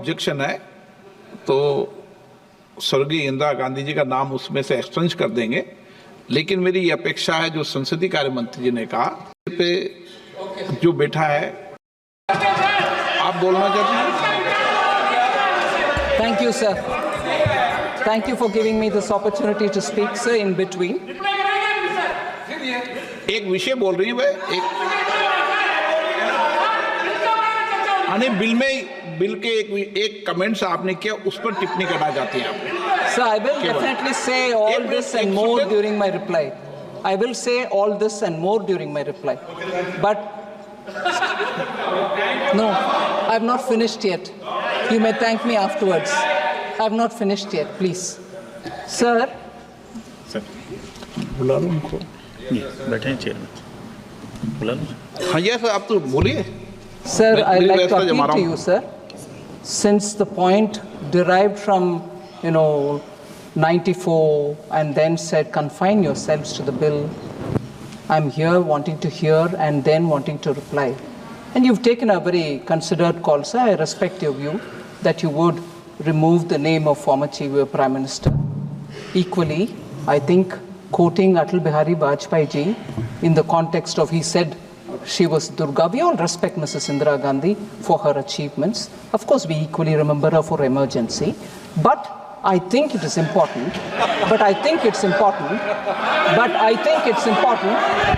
Objection है तो स्वर्गीय इंदिरा गांधी जी का नाम उसमें से एक्सचेंज कर देंगे, लेकिन मेरी ये अपेक्षा है जो संसदीय कार्य मंत्री जी ने कहा पे जो बैठा है, आप बोलना चाहते हैं? Thank you, sir. Thank you for giving me this opportunity to speak, sir, in between. एक विषय बोल रही है वह बिल के एक कमेंट्स आपने किया, उस पर टिप्पणी करना चाहती हैं आप? Sir, I will definitely say all this and more during my reply. I will say all this and more during my reply. But no, I have not finished yet. You may thank me afterwards. I have not finished yet, please. Sir. बुला लो उनको। बैठे हैं chair में, बुला लो। हाँ ये sir, आप तो बोलिए। Sir, I'd like to appeal to you, sir. Since the point derived from, 94 and then said confine yourselves to the bill, I'm here wanting to hear and then wanting to reply. And you've taken a very considered call, sir. I respect your view that you would remove the name of former Chief Prime Minister. Equally, I think quoting Atal Bihari Vajpayee ji in the context of he said she was Durga. We all respect Mrs. Indira Gandhi for her achievements. Of course, we equally remember her for emergency. But I think it is important.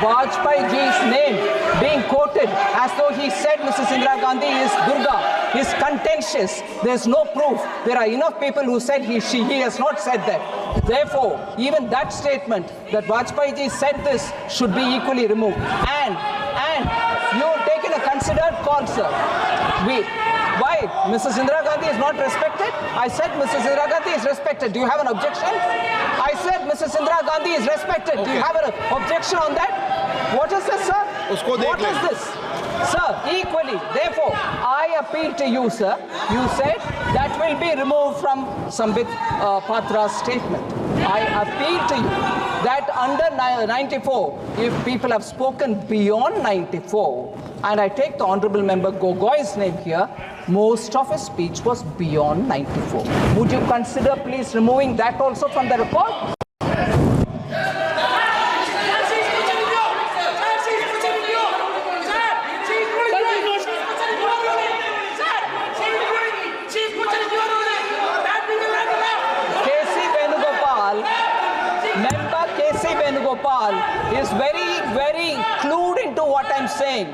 Vajpayee ji's name being quoted as though he said Mrs. Indira Gandhi is Durga is contentious. There's no proof. There are enough people who said he has not said that. Therefore, even that statement that Vajpayee ji said this should be equally removed. And you have taken a considered call, sir. Why? Mrs. Indira Gandhi is not respected? I said Mrs. Indira Gandhi is respected. Do you have an objection? I said Mrs. Indira Gandhi is respected. Do you have an objection on that? What is this, sir? What is this? Sir, equally, therefore, I appeal to you, sir. You said that will be removed from Sambit Patra's statement. I appeal to you that under 94, if people have spoken beyond 94, and I take the Honorable Member Gogoy's name here, most of his speech was beyond 94. Would you consider please removing that also from the report? Is very, very clued into what I'm saying,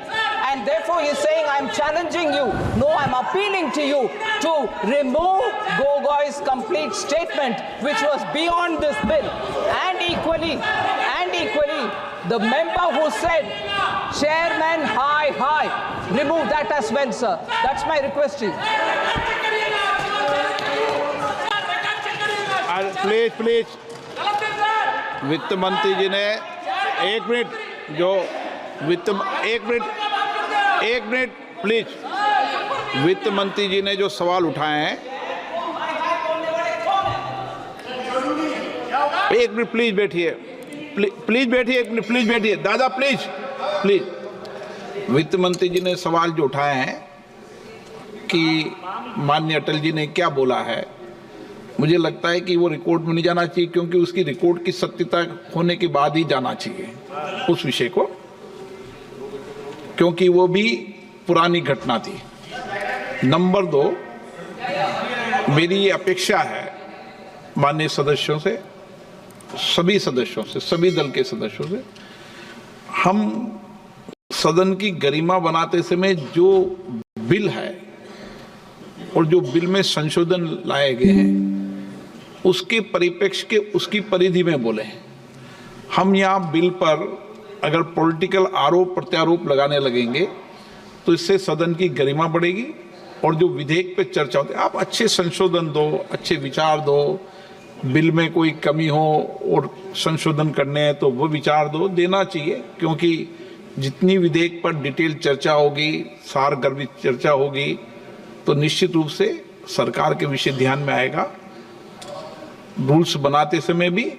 and therefore he's saying I'm challenging you. No, I'm appealing to you to remove Gogoy's complete statement, which was beyond this bill. And equally, the member who said, Chairman, hi, remove that as well, sir. That's my request to you. Please वित्त मंत्री जी ने एक minute please वित्त मंत्री जी ने जो सवाल उठाए हैं, एक मिनट प्लीज बैठिए, दादा प्लीज। वित्त मंत्री जी ने सवाल जो उठाए हैं कि माननीय अटल जी ने क्या बोला है, मुझे लगता है कि वो रिकॉर्ड में नहीं जाना चाहिए, क्योंकि उसकी रिकॉर्ड की सत्यता होने के बाद ही जाना चाहिए उस विषय को, क्योंकि वो भी पुरानी घटना थी। नंबर 2, मेरी ये अपेक्षा है माननीय सदस्यों से, सभी सदस्यों से, सभी दल के सदस्यों से, हम सदन की गरिमा बनाते समय जो बिल है और जो बिल में संशोधन लाए गए हैं उसके परिप्रेक्ष्य के उसकी परिधि में बोले। हम यहाँ बिल पर अगर पॉलिटिकल आरोप प्रत्यारोप लगाने लगेंगे तो इससे सदन की गरिमा बढ़ेगी, और जो विधेयक पे चर्चा होती है, आप अच्छे संशोधन दो, अच्छे विचार दो, बिल में कोई कमी हो और संशोधन करने हैं तो वो विचार देना चाहिए, क्योंकि जितनी विधेयक पर डिटेल चर्चा होगी, सारगर्भित चर्चा होगी, तो निश्चित रूप से सरकार के विषय ध्यान में आएगा। रूल्स बनाते समय भी,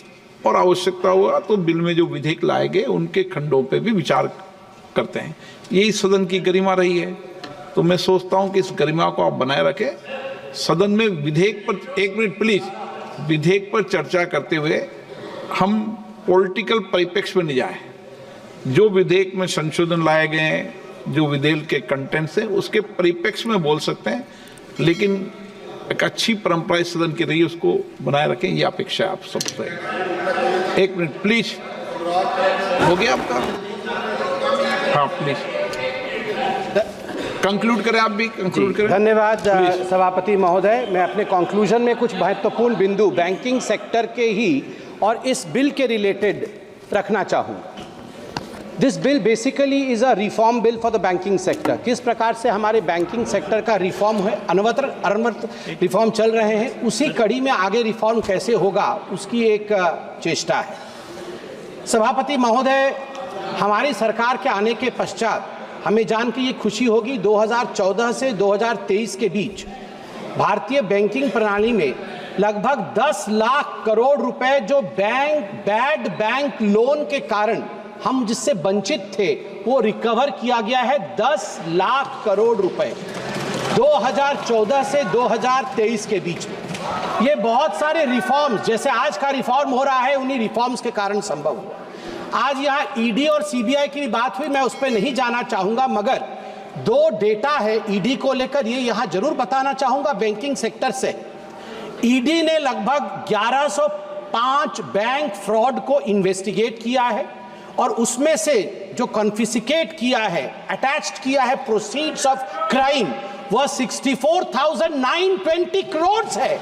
और आवश्यकता हुआ तो बिल में जो विधेयक लाए गए उनके खंडों पे भी विचार करते हैं। यही सदन की गरिमा रही है, तो मैं सोचता हूं कि इस गरिमा को आप बनाए रखें। सदन में विधेयक पर, एक मिनट प्लीज, विधेयक पर चर्चा करते हुए हम पॉलिटिकल परिप्रेक्ष्य में नहीं जाए। जो विधेयक में संशोधन लाए गए हैं, जो विधेयक के कंटेंट्स हैं, उसके परिप्रेक्ष्य में बोल सकते हैं, लेकिन एक अच्छी परंपरा इस सदन की रही है, उसको बनाए रखें, ये अपेक्षा आप सबसे। एक मिनट प्लीज, हो गया आपका? हाँ प्लीज कंक्लूड करें, आप भी कंक्लूड करें। धन्यवाद सभापति महोदय। मैं अपने कंक्लूजन में कुछ महत्वपूर्ण बिंदु बैंकिंग सेक्टर के ही और इस बिल के रिलेटेड रखना चाहूँगा। This bill basically is a reform bill for the banking sector. किस प्रकार से हमारे बैंकिंग सेक्टर का रिफॉर्म है, अनवरत रिफॉर्म चल रहे हैं, उसी कड़ी में आगे रिफॉर्म कैसे होगा उसकी एक चेष्टा है। सभापति महोदय, हमारी सरकार के आने के पश्चात हमें जान के ये खुशी होगी 2014 से 2023 के बीच भारतीय बैंकिंग प्रणाली में लगभग 10 लाख करोड़ रुपए जो बैड बैंक लोन के कारण हम जिससे वंचित थे वो रिकवर किया गया है। 10 लाख करोड़ रुपए 2014 से 2023 के बीच में। ये बहुत सारे रिफॉर्म्स, जैसे आज का रिफॉर्म हो रहा है, उन्हीं रिफॉर्म्स के कारण संभव हुआ। आज यहाँ ईडी और सीबीआई की बात हुई, मैं उस पर नहीं जाना चाहूंगा, मगर दो डेटा है ईडी को लेकर, ये यहाँ जरूर बताना चाहूंगा बैंकिंग सेक्टर से। ईडी ने लगभग 1105 बैंक फ्रॉड को इन्वेस्टिगेट किया है और उसमें से जो कॉन्फिस्केट किया है, अटैच्ड किया है प्रोसीड्स ऑफ क्राइम, वह 64,920 करोड़ है।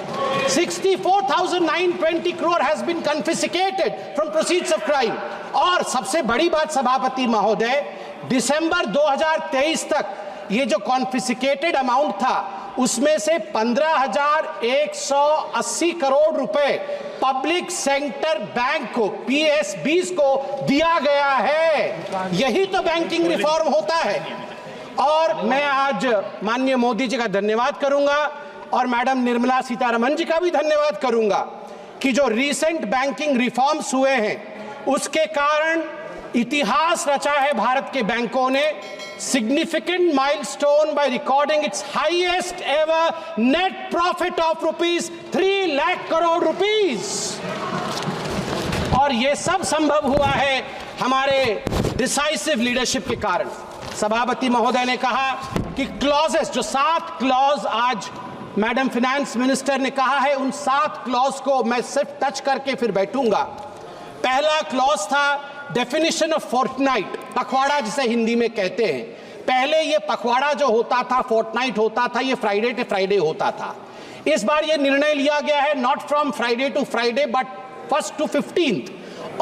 64,920 crore has been confiscated from proceeds of crime. और सबसे बड़ी बात सभापति महोदय, दिसंबर 2023 तक ये जो कॉन्फिस्केटेड अमाउंट था उसमें से 15,180 करोड़ रुपए पब्लिक सेक्टर बैंक को, PSBs को दिया गया है। यही तो बैंकिंग रिफॉर्म होता है। और मैं आज माननीय मोदी जी का धन्यवाद करूंगा और मैडम निर्मला सीतारमण जी का भी धन्यवाद करूंगा कि जो रीसेंट बैंकिंग रिफॉर्म्स हुए हैं उसके कारण इतिहास रचा है भारत के बैंकों ने। Significant milestone by recording it's highest ever net profit of ₹3 lakh crore rupees. और ये सब संभव हुआ है हमारे डिसाइसिव लीडरशिप के कारण। सभापति महोदय ने कहा कि क्लॉजेस, जो 7 क्लॉज आज मैडम फाइनेंस मिनिस्टर ने कहा है, उन 7 क्लॉज को मैं सिर्फ टच करके फिर बैठूंगा। पहला क्लॉज था डेफिनेशन ऑफ फोर्टनाइट, पखवाड़ा जिसे हिंदी में कहते हैं। पहले ये पखवाड़ा जो होता था, फोर्टनाइट होता था, ये फ्राइडे टू फ्राइडे होता था। इस बार ये निर्णय लिया गया है not from Friday to Friday but 1st to 15th,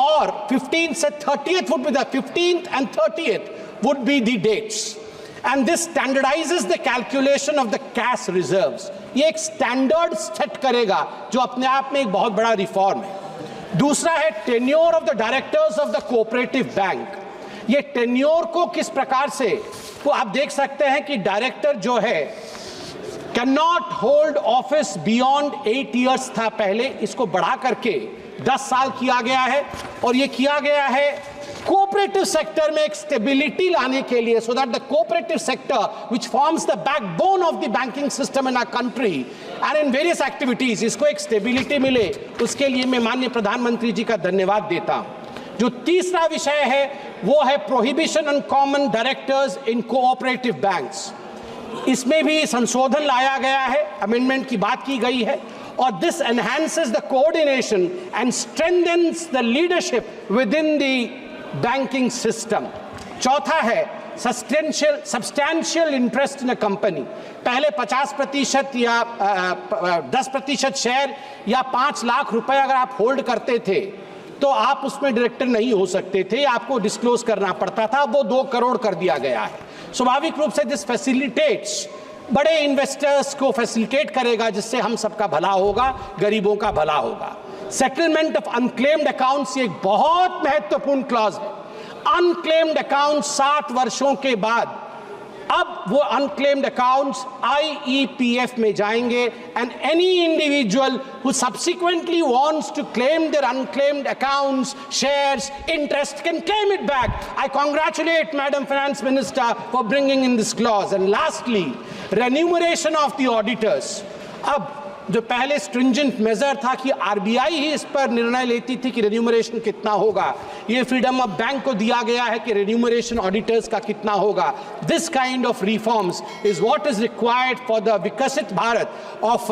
और 15th से 30th would be the 15th and 30th would be the dates, and this standardizes the calculation of the cash reserves। ये एक स्टैंडर्ड सेट करेगा जो अपने आप में एक बहुत बड़ा रिफॉर्म है। दूसरा है tenure of the directors of the cooperative bank. ये टेन्योर को किस प्रकार से, तो आप देख सकते हैं कि डायरेक्टर जो है can not hold office beyond 8 years था पहले, इसको बढ़ा करके 10 साल किया गया है। और ये किया गया है कोऑपरेटिव सेक्टर में एक स्टेबिलिटी लाने के लिए, so that the cooperative sector which forms the backbone of the banking system in our country and in various activities, इसको एक स्टेबिलिटी मिले, उसके लिए मैं माननीय प्रधानमंत्री जी का धन्यवाद देता हूं। जो तीसरा विषय है वो है prohibition on common directors in cooperative banks. इसमें भी संशोधन लाया गया है, अमेंडमेंट की बात की गई है, और this enhances the coordination and strengthens the leadership within the banking system. चौथा है substantial interest in a company. पहले 50% या 10% शेयर या 5 लाख रुपए अगर आप होल्ड करते थे तो आप उसमें डायरेक्टर नहीं हो सकते थे, आपको डिस्क्लोज करना पड़ता था। वो 2 करोड़ कर दिया गया है। स्वाभाविक रूप से दिस फैसिलिटेट्स, बड़े इन्वेस्टर्स को फैसिलिटेट करेगा, जिससे हम सबका भला होगा, गरीबों का भला होगा। सेटलमेंट ऑफ अनक्लेम्ड अकाउंट्स एक बहुत महत्वपूर्ण क्लॉज है। अनक्लेम्ड अकाउंट 7 वर्षों के बाद अब वो अनक्लेम्ड अकाउंट्स IEPF में जाएंगे, and any individual who subsequently wants to claim their unclaimed accounts, shares, interest can claim it back. I congratulate madam finance minister for bringing in this clause. And lastly, remuneration of the auditors। अब जो पहले stringent major था कि RBI ही इस पर निर्णय लेती थी कि रेन्यूमरेशन कितना होगा, ये फ्रीडम अब बैंक को दिया गया है कि रेन्यूमरेशन ऑडिटर्स का कितना होगा. This kind of reforms is what is required for the विकसित Bharat of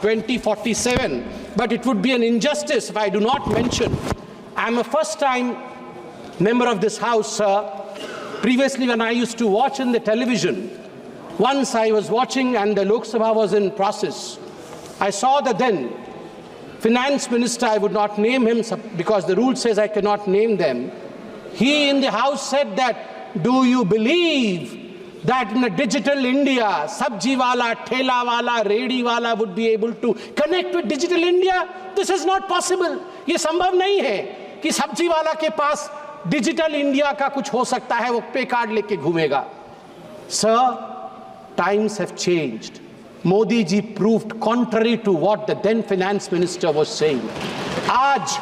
2047. But it would be an injustice if I do not mention I am a first time member of this house, sir. Previously, when I used to watch in the television, once I was watching and the Lok Sabha was in process, I saw the then finance minister, I would not name him because the rule says I cannot name them. He in the house said that, do you believe that in a digital India, sabji wala, thela wala, redi wala would be able to connect with digital India? This is not possible. ये संभव नहीं है कि सब्जी वाला के पास digital India का कुछ हो सकता है, वो पे कार्ड लेके घूमेगा. Sir, times have changed. Modi ji proved contrary to what the then finance minister was saying. आज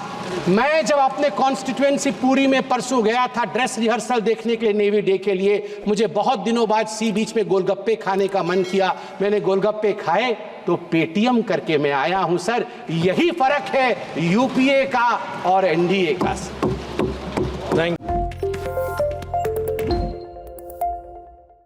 मैं जब अपने कॉन्स्टिट्यूएंसी पुरी में परसों गया था ड्रेस रिहर्सल देखने के लिए नेवी डे के लिए, मुझे बहुत दिनों बाद सी बीच में गोलगप्पे खाने का मन किया. मैंने गोलगप्पे खाए तो पेटीएम करके मैं आया हूं. सर, यही फर्क है यूपीए का और एनडीए का.